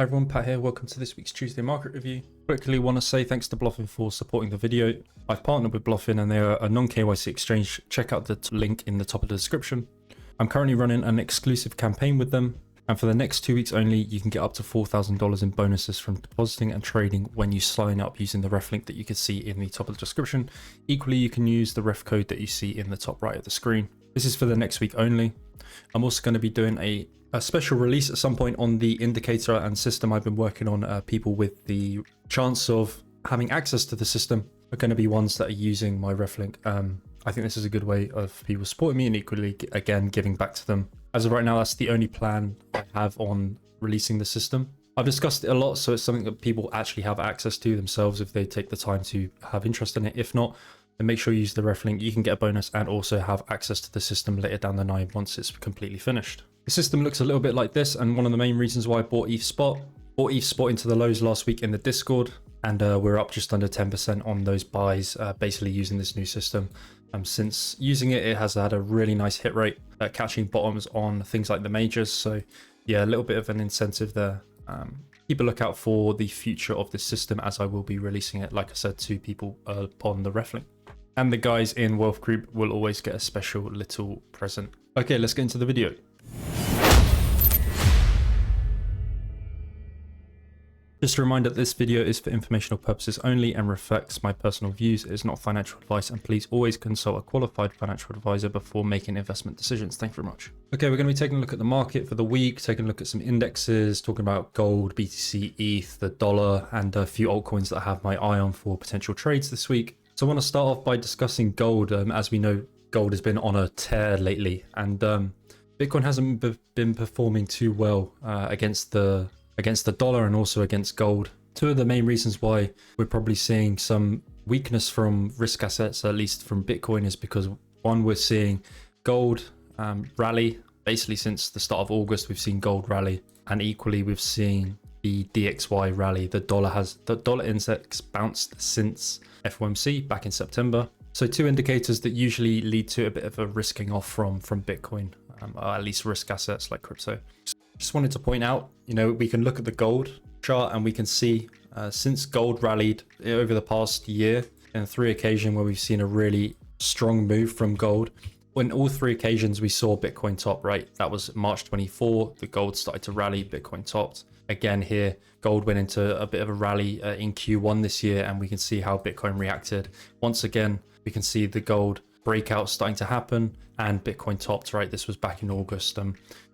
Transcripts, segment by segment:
Hi everyone, Pat here. Welcome to this week's Tuesday market review. Quickly want to say thanks to Blofin for supporting the video. I've partnered with Blofin and they're a non-KYC exchange. Check out the link in the top of the description. I'm currently running an exclusive campaign with them, and for the next 2 weeks only, you can get up to $4,000 in bonuses from depositing and trading when you sign up using the ref link that you can see in the top of the description. Equally, you can use the ref code that you see in the top right of the screen. This is for the next week only. I'm also going to be doing a special release at some point on the indicator and system I've been working on. People with the chance of having access to the system are going to be ones that are using my ref link. I think this is a good way of people supporting me and equally, again, giving back to them. As of right now, that's the only plan I have on releasing the system. I've discussed it a lot, so it's something that people actually have access to themselves if they take the time to have interest in it. If not, then make sure you use the ref link. You can get a bonus and also have access to the system later down the line once it's completely finished. The system looks a little bit like this, and one of the main reasons why I bought ETH Spot. Bought ETH Spot into the lows last week in the Discord, and we're up just under 10% on those buys, basically using this new system. Since using it, it has had a really nice hit rate at catching bottoms on things like the majors. So yeah, a little bit of an incentive there. Keep a lookout for the future of this system as I will be releasing it, like I said, to people upon the ref link. And the guys in Wealth Group will always get a special little present. Okay, let's get into the video. Just a reminder that this video is for informational purposes only and reflects my personal views. It is not financial advice, and please always consult a qualified financial advisor before making investment decisions. Thank you very much. Okay, we're going to be taking a look at the market for the week, taking a look at some indexes, talking about gold, BTC, ETH, the dollar, and a few altcoins that I have my eye on for potential trades this week. So I want to start off by discussing gold. As we know, gold has been on a tear lately, and Bitcoin hasn't been performing too well against the dollar and also against gold. Two of the main reasons why we're probably seeing some weakness from risk assets, at least from Bitcoin, is because one, we're seeing gold rally basically since the start of August. We've seen gold rally, and equally we've seen the DXY rally. The dollar index bounced since FOMC back in September. So two indicators that usually lead to a bit of a risking off from Bitcoin, or at least risk assets like crypto. Just wanted to point out, we can look at the gold chart and we can see since gold rallied over the past year, and 3 occasions where we've seen a really strong move from gold. When all 3 occasions we saw Bitcoin top, right? That was March 24, the gold started to rally, Bitcoin topped. Again here, gold went into a bit of a rally in Q1 this year, and we can see how Bitcoin reacted. Once again, we can see the gold breakout starting to happen and Bitcoin topped, right? This was back in August.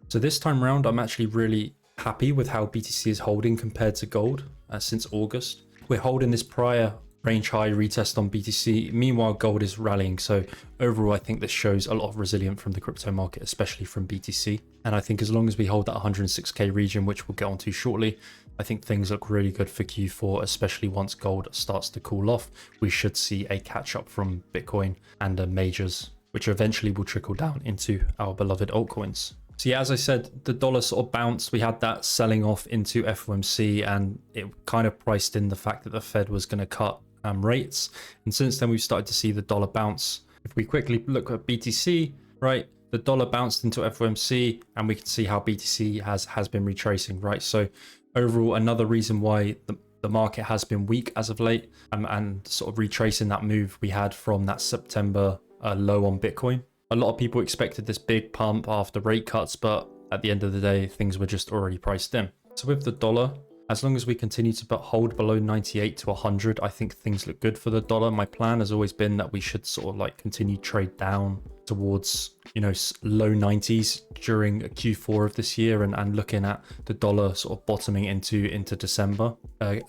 So this time around, I'm actually really happy with how BTC is holding compared to gold since August. We're holding this prior range high retest on BTC. Meanwhile, gold is rallying. So overall, I think this shows a lot of resilience from the crypto market, especially from BTC. And I think as long as we hold that 106K region, which we'll get onto shortly, I think things look really good for Q4, especially once gold starts to cool off. We should see a catch up from Bitcoin and majors, which eventually will trickle down into our beloved altcoins. So yeah, as I said, the dollar sort of bounced. We had that selling off into FOMC, and it kind of priced in the fact that the Fed was going to cut rates. And since then, we've started to see the dollar bounce. If we quickly look at BTC, right, the dollar bounced into FOMC, and we can see how BTC has been retracing, right? So overall, another reason why the market has been weak as of late, and sort of retracing that move we had from that September low on Bitcoin. A lot of people expected this big pump after rate cuts, but at the end of the day, things were just already priced in. So with the dollar, as long as we continue to hold below 98 to 100, I think things look good for the dollar. My plan has always been that we should sort of like continue trade down towards, low 90s during Q4 of this year, and looking at the dollar sort of bottoming into December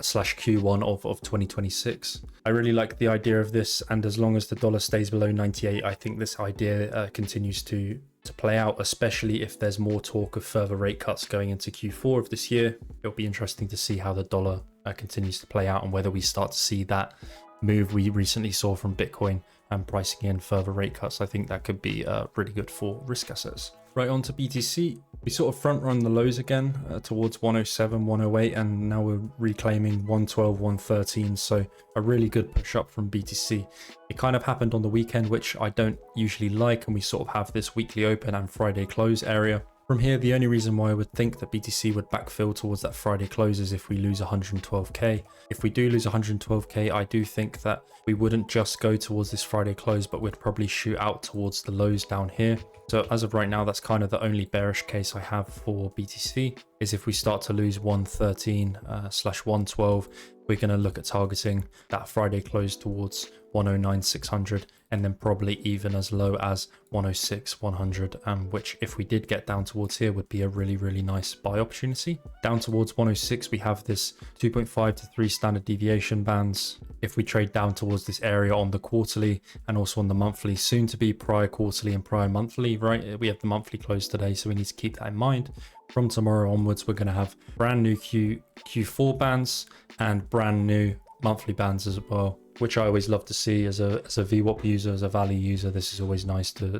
slash Q1 of 2026. I really like the idea of this, and as long as the dollar stays below 98, I think this idea continues to play out, especially if there's more talk of further rate cuts going into Q4 of this year. It'll be interesting to see how the dollar continues to play out, and whether we start to see that move we recently saw from Bitcoin and pricing in further rate cuts. I think that could be really good for risk assets. Right, on to BTC. We sort of front run the lows again towards 107, 108, and now we're reclaiming 112, 113. So a really good push up from BTC. It kind of happened on the weekend, which I don't usually like, and we sort of have this weekly open and Friday close area. From here, the only reason why I would think that BTC would backfill towards that Friday close is if we lose 112k. If we do lose 112k, I do think that we wouldn't just go towards this Friday close, but we'd probably shoot out towards the lows down here. So as of right now, that's kind of the only bearish case I have for BTC, is if we start to lose 113/112, we're going to look at targeting that Friday close towards 109,600, and then probably even as low as 106,100, which if we did get down towards here would be a really nice buy opportunity. Down towards 106, we have this 2.5 to 3 standard deviation bands. If we trade down towards this area on the quarterly and also on the monthly, soon to be prior quarterly and prior monthly, right? We have the monthly close today, so we need to keep that in mind. From tomorrow onwards, we're going to have brand new Q4 bands and brand new monthly bands as well, which I always love to see as a VWAP user, as a value user. This is always nice to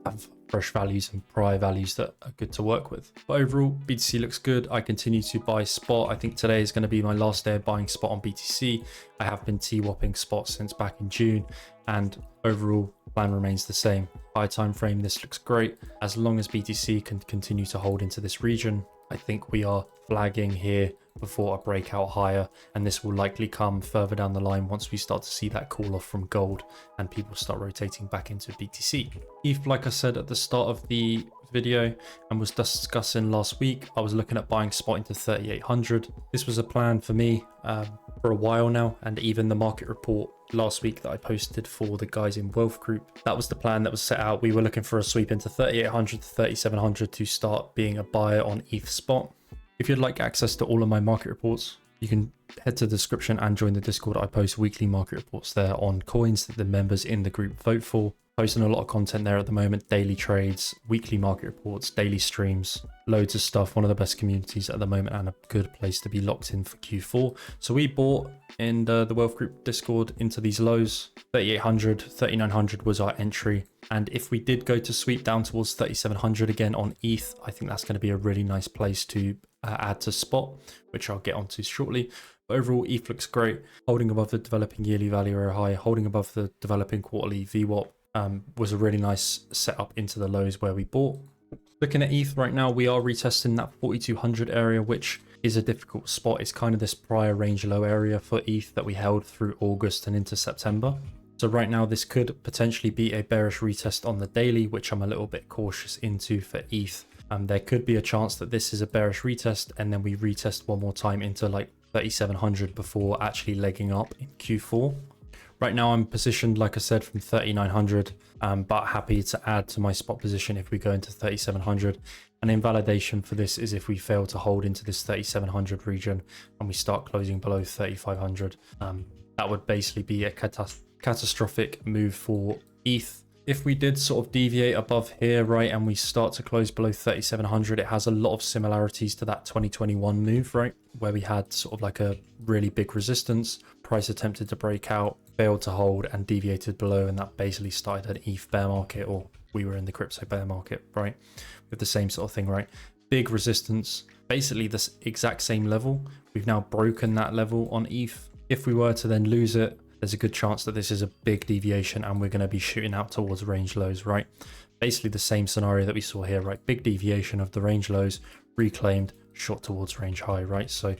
have fresh values and prior values that are good to work with. But overall, BTC looks good. I continue to buy spot. I think today is going to be my last day of buying spot on BTC. I have been TWAPing spot since back in June, and overall plan remains the same. High time frame, this looks great. As long as BTC can continue to hold into this region, I think we are flagging here before a breakout higher, and this will likely come further down the line once we start to see that cool off from gold and people start rotating back into BTC. ETH, like I said at the start of the video and was discussing last week, I was looking at buying spot into 3,800. This was a plan for me for a while now, and even the market report last week that I posted for the guys in Wealth Group, that was the plan that was set out. We were looking for a sweep into 3,800 to 3,700 to start being a buyer on ETH spot. If you'd like access to all of my market reports, you can head to the description and join the Discord. I post weekly market reports there on coins that the members in the group vote for. Posting a lot of content there at the moment, daily trades, weekly market reports, daily streams, loads of stuff. One of the best communities at the moment and a good place to be locked in for Q4. So we bought in the Wealth Group Discord into these lows. 3,800, 3,900 was our entry. And if we did go to sweep down towards 3,700 again on ETH, I think that's going to be a really nice place to add to spot, which I'll get onto shortly. But overall, ETH looks great, holding above the developing yearly value area high, holding above the developing quarterly VWAP. Was a really nice setup into the lows where we bought. Looking at ETH right now, we are retesting that 4,200 area, which is a difficult spot. It's kind of this prior range low area for ETH that we held through August and into September. So right now, this could potentially be a bearish retest on the daily, which I'm a little bit cautious into for ETH. There could be a chance that this is a bearish retest and then we retest one more time into like 3,700 before actually legging up in Q4. Right now I'm positioned, like I said, from 3,900, but happy to add to my spot position if we go into 3,700. An invalidation for this is if we fail to hold into this 3,700 region and we start closing below 3,500. That would basically be a catastrophic move for ETH. If we did sort of deviate above here, right, and we start to close below 3,700, it has a lot of similarities to that 2021 move, right, where we had sort of like a really big resistance, price attempted to break out, failed to hold and deviated below, and that basically started an ETH bear market, or we were in the crypto bear market, right, with the same sort of thing, right? Big resistance, basically this exact same level. We've now broken that level on ETH. If we were to then lose it, there's a good chance that this is a big deviation and we're going to be shooting out towards range lows, right? Basically the same scenario that we saw here, right? Big deviation of the range lows, reclaimed, shot towards range high, right? So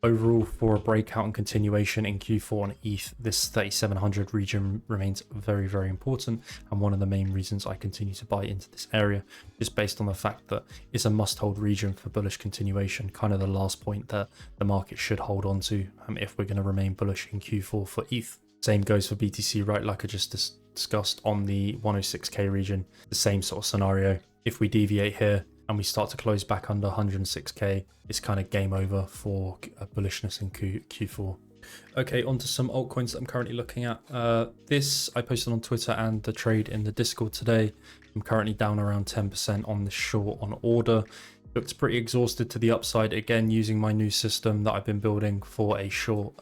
overall, for a breakout and continuation in Q4 on ETH, this 3,700 region remains very important, and one of the main reasons I continue to buy into this area is based on the fact that it's a must-hold region for bullish continuation, kind of the last point that the market should hold on to if we're going to remain bullish in Q4 for ETH. Same goes for BTC, right? Like I just discussed on the 106k region, the same sort of scenario. If we deviate here and we start to close back under 106k, it's kind of game over for bullishness in Q4. Okay, on to some altcoins that I'm currently looking at. This I posted on Twitter and the trade in the Discord today. I'm currently down around 10% on the short on order. Looks pretty exhausted to the upside, again using my new system that I've been building for a short.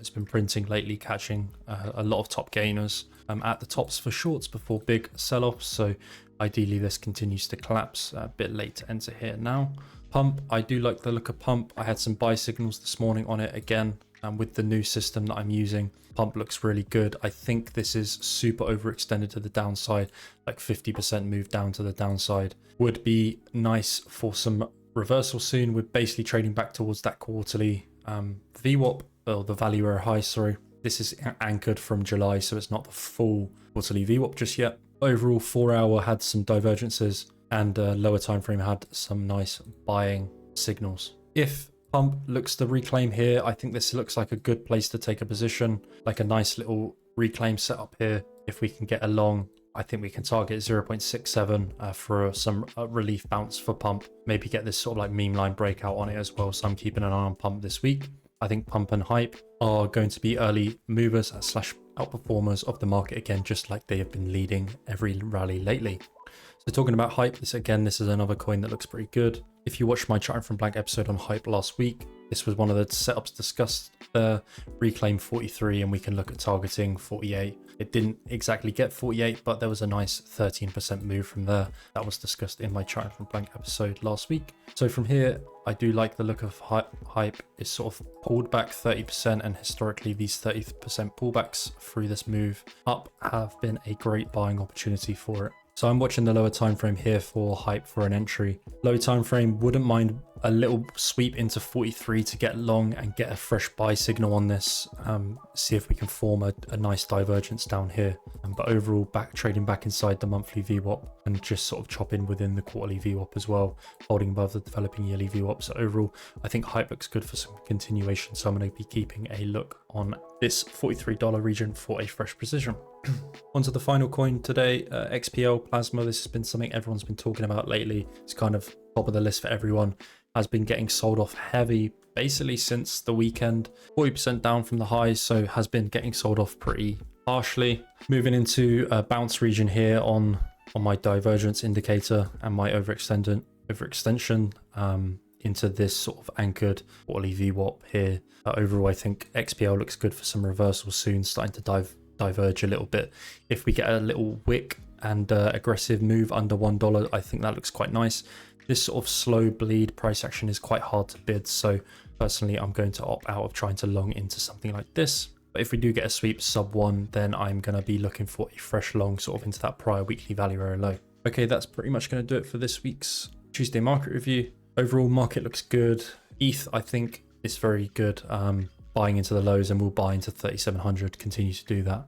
It's been printing lately, catching a lot of top gainers at the tops for shorts before big sell-offs. So ideally this continues to collapse. A bit late to enter here now. Pump, I do like the look of Pump. I had some buy signals this morning on it again. And with the new system that I'm using, pump looks really good. I think this is super overextended to the downside, like 50% move down to the downside. Would be nice for some reversal soon. We're basically trading back towards that quarterly VWAP, or the value area high, sorry. This is anchored from July, so it's not the full quarterly VWAP just yet. Overall, 4 hour had some divergences, and lower time frame had some nice buying signals. If pump looks to reclaim here, I think this looks like a good place to take a position, like a nice little reclaim setup here. If we can get a long, I think we can target 0.67 for some relief bounce for pump. Maybe get this sort of like meme line breakout on it as well. So I'm keeping an eye on pump this week. I think pump and hype are going to be early movers / outperformers of the market again, just like they have been leading every rally lately. So talking about hype, this is another coin that looks pretty good. If you watched my Charting from Blank episode on hype last week, this was one of the setups discussed there. Reclaim 43 and we can look at targeting 48. It didn't exactly get 48, but there was a nice 13% move from there. That was discussed in my Charting from Blank episode last week. So from here, I do like the look of hype. It's sort of pulled back 30%, and historically these 30% pullbacks through this move up have been a great buying opportunity for it. So I'm watching the lower time frame here for hype for an entry. Low time frame, wouldn't mind a little sweep into 43 to get long and get a fresh buy signal on this. See if we can form a nice divergence down here. But overall, trading back inside the monthly VWAP and just sort of chopping within the quarterly VWAP as well, holding above the developing yearly VWAP. So overall, I think hype looks good for some continuation. So I'm going to be keeping a look on this $43 region for a fresh position. Onto the final coin today, XPL Plasma. This has been something everyone's been talking about lately. It's kind of top of the list for everyone. Has been getting sold off heavy basically since the weekend, 40% down from the highs, so has been getting sold off pretty harshly. Moving into a bounce region here on my divergence indicator and my overextension into this sort of anchored quarterly VWAP here. Overall, I think XPL looks good for some reversals soon, starting to diverge a little bit. If we get a little wick and aggressive move under $1, I think that looks quite nice. This sort of slow bleed price action is quite hard to bid, so personally I'm going to opt out of trying to long into something like this. But if we do get a sweep sub 1, then I'm going to be looking for a fresh long sort of into that prior weekly value area low. Okay, that's pretty much going to do it for this week's Tuesday market review. Overall, market looks good. ETH, I think, is very good. Buying into the lows, and we'll buy into 3,700, continue to do that.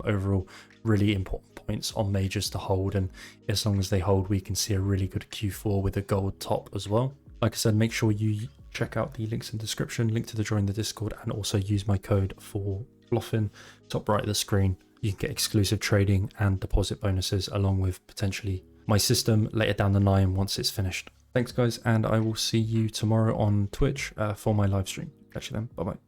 Overall, really important points on majors to hold, and as long as they hold, we can see a really good Q4 with a gold top as well. Like I said, make sure you check out the links in the description, link to the join the Discord, and also use my code for Blofin, top right of the screen. You can get exclusive trading and deposit bonuses, along with potentially my system later down the line once it's finished. Thanks guys, and I will see you tomorrow on Twitch for my live stream. Catch you then. Bye bye.